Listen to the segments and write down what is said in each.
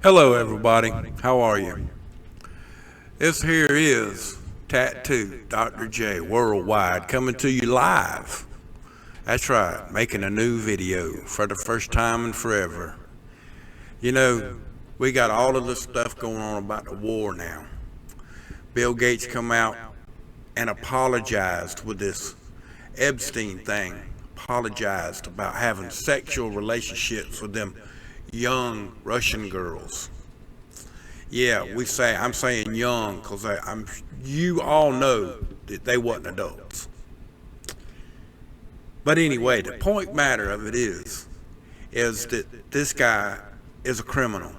Hello, everybody. How are you? This here is Tattoo Dr. J Worldwide coming to you live. That's right, making a new video for the first time in forever. You know, we got all of this stuff going on about the war now. Bill Gates come out and apologized with this Epstein thing. Apologized about having sexual relationships with them young Russian girls. Yeah, I'm saying young because you all know that they wasn't adults. But anyway, the point matter of it is that this guy is a criminal,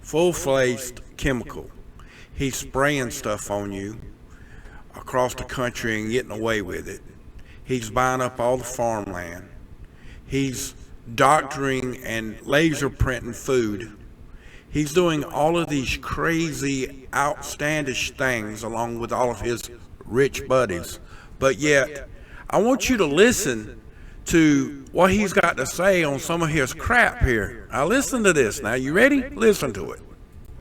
full-fledged chemical. He's spraying stuff on you across the country and getting away with it. He's buying up all the farmland. He's doctoring and laser printing food. He's doing all of these crazy, outlandish things along with all of his rich buddies. But yet, I want you to listen to what he's got to say on some of his crap here. Now listen to this. Now, you ready? Listen to it.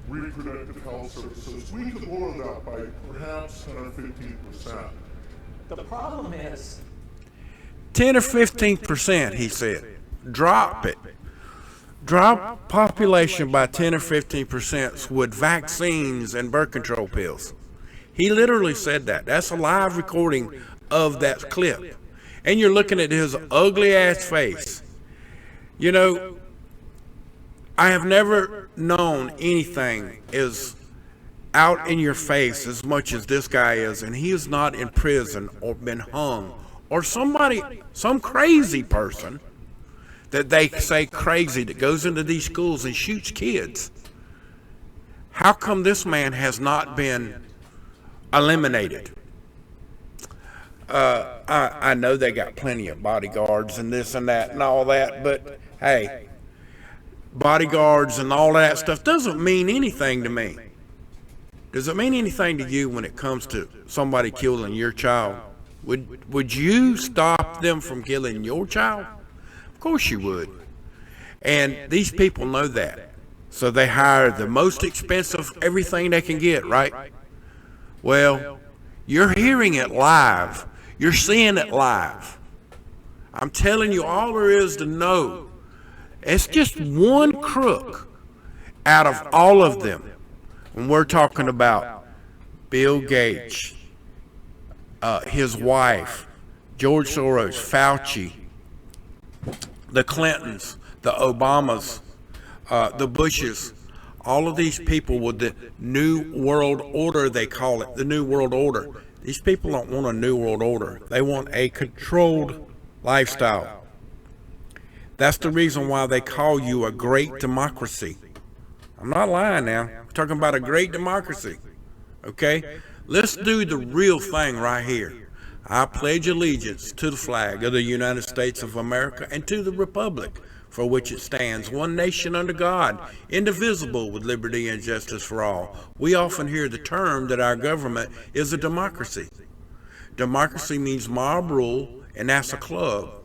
Reproductive health services, we could lower that by perhaps 10 or 15%. The problem is 10 or 15%, he said. Drop it. Drop population by 10 or 15% with vaccines and birth control pills. He literally said that. That's a live recording of that clip. And you're looking at his ugly ass face. You know, I have never known anything as out in your face as much as this guy is, and he is not in prison or been hung or some crazy person that they say crazy that goes into these schools and shoots kids. How come this man has not been eliminated? I know they got plenty of bodyguards and this and that and all that, but hey, bodyguards and all that stuff doesn't mean anything to me. Does it mean anything to you when it comes to somebody killing your child? Would you stop them from killing your child? Of course you would. And these people know that. So they hire the most expensive everything they can get, right? Well, you're hearing it live. You're seeing it live. I'm telling you, all there is to know, it's just one crook out of all of them. When we're talking about Bill Gates, his wife, George Soros, Fauci, the Clintons, the Obamas, the Bushes, all of these people with the New World Order, they call it, the New World Order. These people don't want a New World Order. They want a controlled lifestyle. That's the reason why they call you a great democracy. I'm not lying now. I'm talking about a great democracy. Okay? Let's do the real thing right here. I pledge allegiance to the flag of the United States of America and to the republic for which it stands, one nation under God, indivisible, with liberty and justice for all. We often hear the term that our government is a democracy. Democracy means mob rule, and that's a club.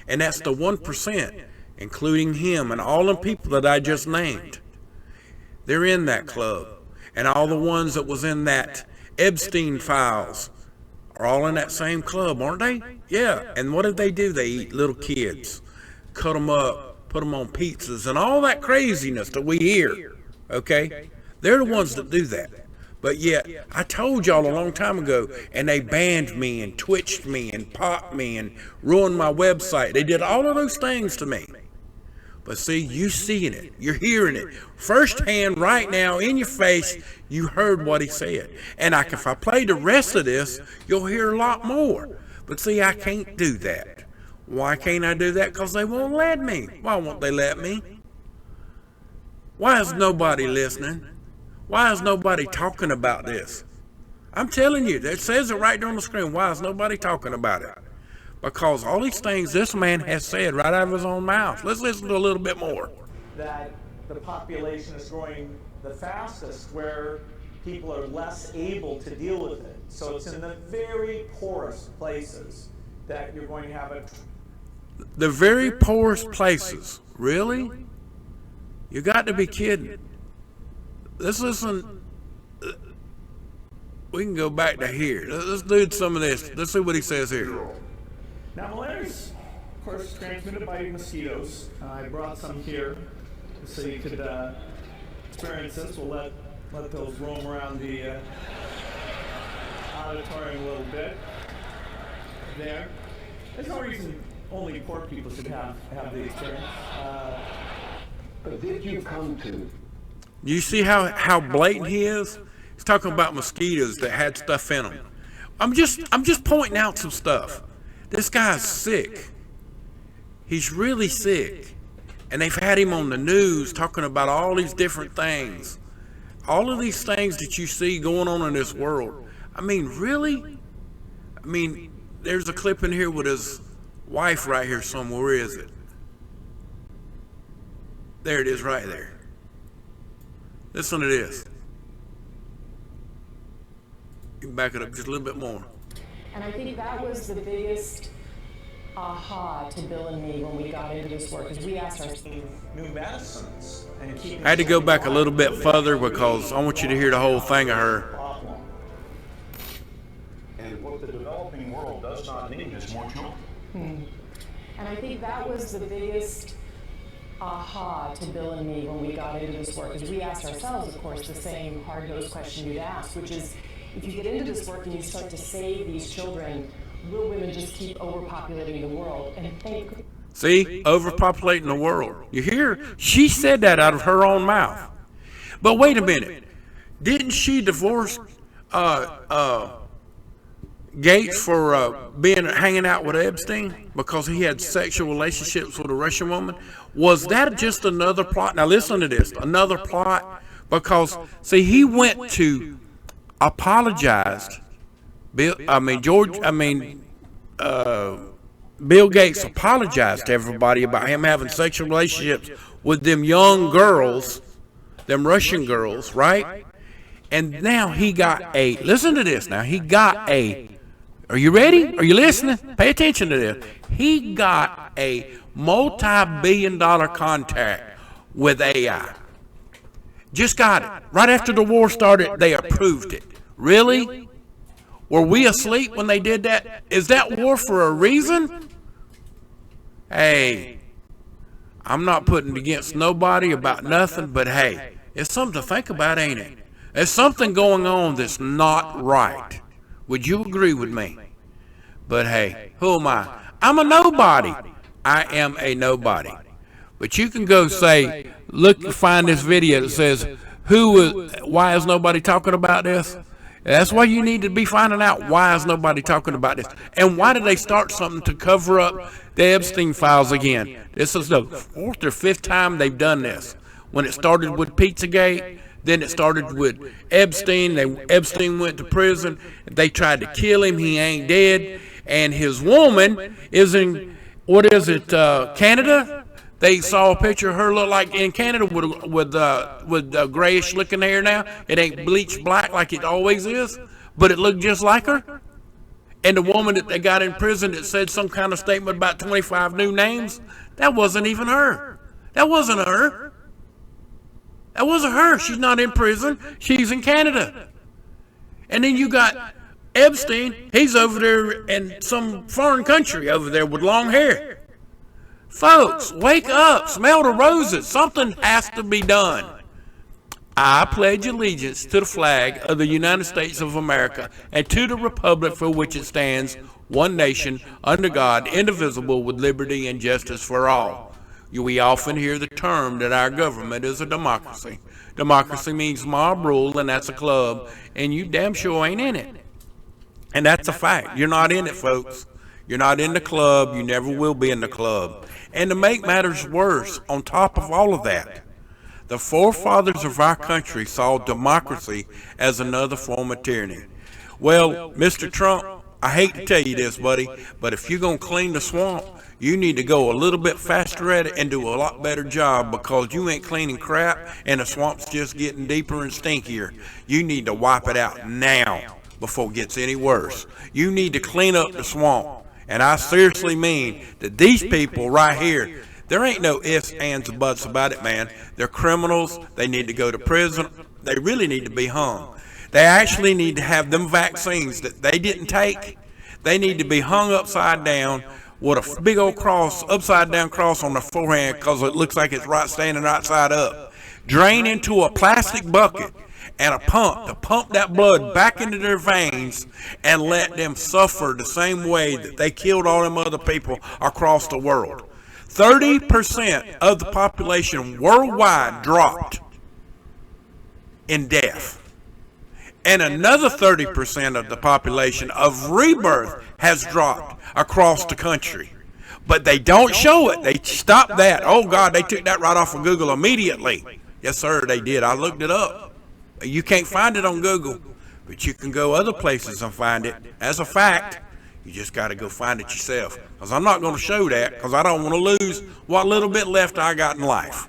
And that's the 1%, including him and all the people that I just named. They're in that club. And all the ones that was in that Epstein files are all in that same club, aren't they? Yeah. And what did they do? They eat little kids, cut them up, put them on pizzas, and all that craziness that we hear. Okay? They're the ones that do that. But yet, I told y'all a long time ago, and they banned me and twitched me and popped me and ruined my website. They did all of those things to me. But see, you seeing it, you're hearing it firsthand right now in your face. You heard what he said. And if I play the rest of this, you'll hear a lot more. But see, I can't do that. Why can't I do that? Because they won't let me. Why won't they let me? Why is nobody listening? Why is nobody talking about this? I'm telling you, it says it right there on the screen. Why is nobody talking about it? Because all these things this man has said right out of his own mouth. Let's listen to a little bit more. that the population is growing the fastest where people are less able to deal with it. So it's in the very poorest places that you're going to have a... The very poorest places. Really? You got to be kidding. Let's listen. We can go back to here. Let's do some of this. Let's see what he says here. Now, malaria is, of course, transmitted by mosquitoes. I brought some here so you could experience this. We'll let those roam around the auditorium a little bit. There. There's no reason only poor people should have the experience. But did you come to? You see how blatant he is? He's talking about mosquitoes that had stuff in them. I'm just pointing out some stuff. This guy's sick. He's really sick. And they've had him on the news talking about all these different things. All of these things that you see going on in this world. I mean, really? I mean, there's a clip in here with his wife right here somewhere. Where is it? There it is right there. Listen to this. You can back it up just a little bit more. And I think that was the biggest aha to Bill and me when we got into this work, because we asked ourselves New medicines and keeping. I had to go back a little bit further because I want you to hear the whole thing of her. And what the developing world does not need is more children. And I think that was the biggest aha to Bill and me when we got into this work, because we asked ourselves, of course, the same hard-nosed question you'd ask, which is, if you get into this work and you start to save these children, will women just keep overpopulating the world? And think. See, overpopulating the world. You hear? She said that out of her own mouth. But wait a minute. Didn't she divorce Gates for hanging out with Epstein because he had sexual relationships with a Russian woman? Was that just another plot? Now listen to this. Another plot? Because, see, he went to apologized. Bill Gates apologized to everybody about him having sexual relationships with them young girls, them Russian girls, right? And now he got listen to this now, are you ready? Are you listening? Pay attention to this. He got a multi-billion-dollar contract with AI. Just got it. Right after the war started, they approved it. Really? Were we asleep when they did that? Is that war for a reason? Hey, I'm not putting against nobody about nothing, but hey, it's something to think about, ain't it? There's something going on that's not right. Would you agree with me? But hey, who am I? I'm a nobody. I am a nobody. But you can go say, look, find this video that says, why is nobody talking about this? That's why you need to be finding out, why is nobody talking about this? And why did they start something to cover up the Epstein files again? This is the 4th or 5th time they've done this. When it started with Pizzagate, then it started with Epstein. Epstein went to prison. They tried to kill him. He ain't dead. And his woman is in, Canada? They saw a picture of her look like in Canada with grayish looking hair now. It ain't bleached black like it always is, but it looked just like her. And the woman that they got in prison that said some kind of statement about 25 new names, that wasn't even her. That wasn't her. That wasn't her. She's not in prison. She's in Canada. And then you got Epstein. He's over there in some foreign country over there with long hair. Folks, wake up, smell the roses. Something has to be done. I pledge allegiance to the flag of the United States of America and to the republic for which it stands, one nation, under God, indivisible, with liberty and justice for all. We often hear the term that our government is a democracy. Democracy means mob rule, and that's a club, and you damn sure ain't in it. And that's a fact. You're not in it, folks. You're not in the club. You never will be in the club. And to make matters worse, on top of all of that, the forefathers of our country saw democracy as another form of tyranny. Well, Mr. Trump, I hate to tell you this, buddy, but if you're going to clean the swamp, you need to go a little bit faster at it and do a lot better job, because you ain't cleaning crap and the swamp's just getting deeper and stinkier. You need to wipe it out now before it gets any worse. You need to clean up the swamp. And I seriously mean that these people right here, There ain't no ifs, ands, or buts about it, man. They're criminals. They need to go to prison. They really need to be hung. They actually need to have them vaccines that they didn't take. They need to be hung upside down with a big old cross, upside down cross on their forehead, because it looks like it's standing right side up. Drain into a plastic bucket and a pump to pump that blood back into their veins and let them suffer the same way that they killed all them other people across the world. 30% of the population worldwide dropped in death. And another 30% of the population of rebirth has dropped across the country. But they don't show it. They stopped that. Oh, God, they took that right off of Google immediately. Yes, sir, they did. I looked it up. You can't find it on Google, but you can go other places and find it. As a fact, you just got to go find it yourself. Because I'm not going to show that, because I don't want to lose what little bit left I got in life.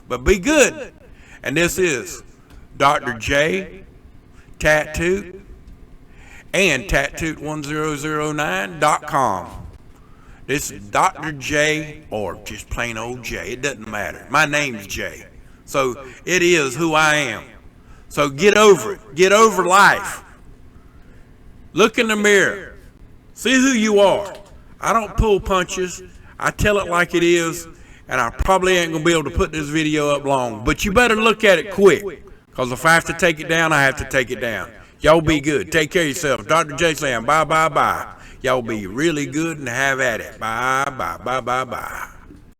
But be good. And this is Dr. J Tattoo and tattoo1009.com. This is Dr. J, or just plain old J. It doesn't matter. My name's J. So it is who I am. So get over it. Get over life. Look in the mirror. See who you are. I don't pull punches. I tell it like it is. And I probably ain't going to be able to put this video up long. But you better look at it quick. Because if I have to take it down, I have to take it down. Y'all be good. Take care of yourself. Dr. J saying bye, bye, bye. Y'all be really good and have at it. Bye, bye, bye, bye, bye.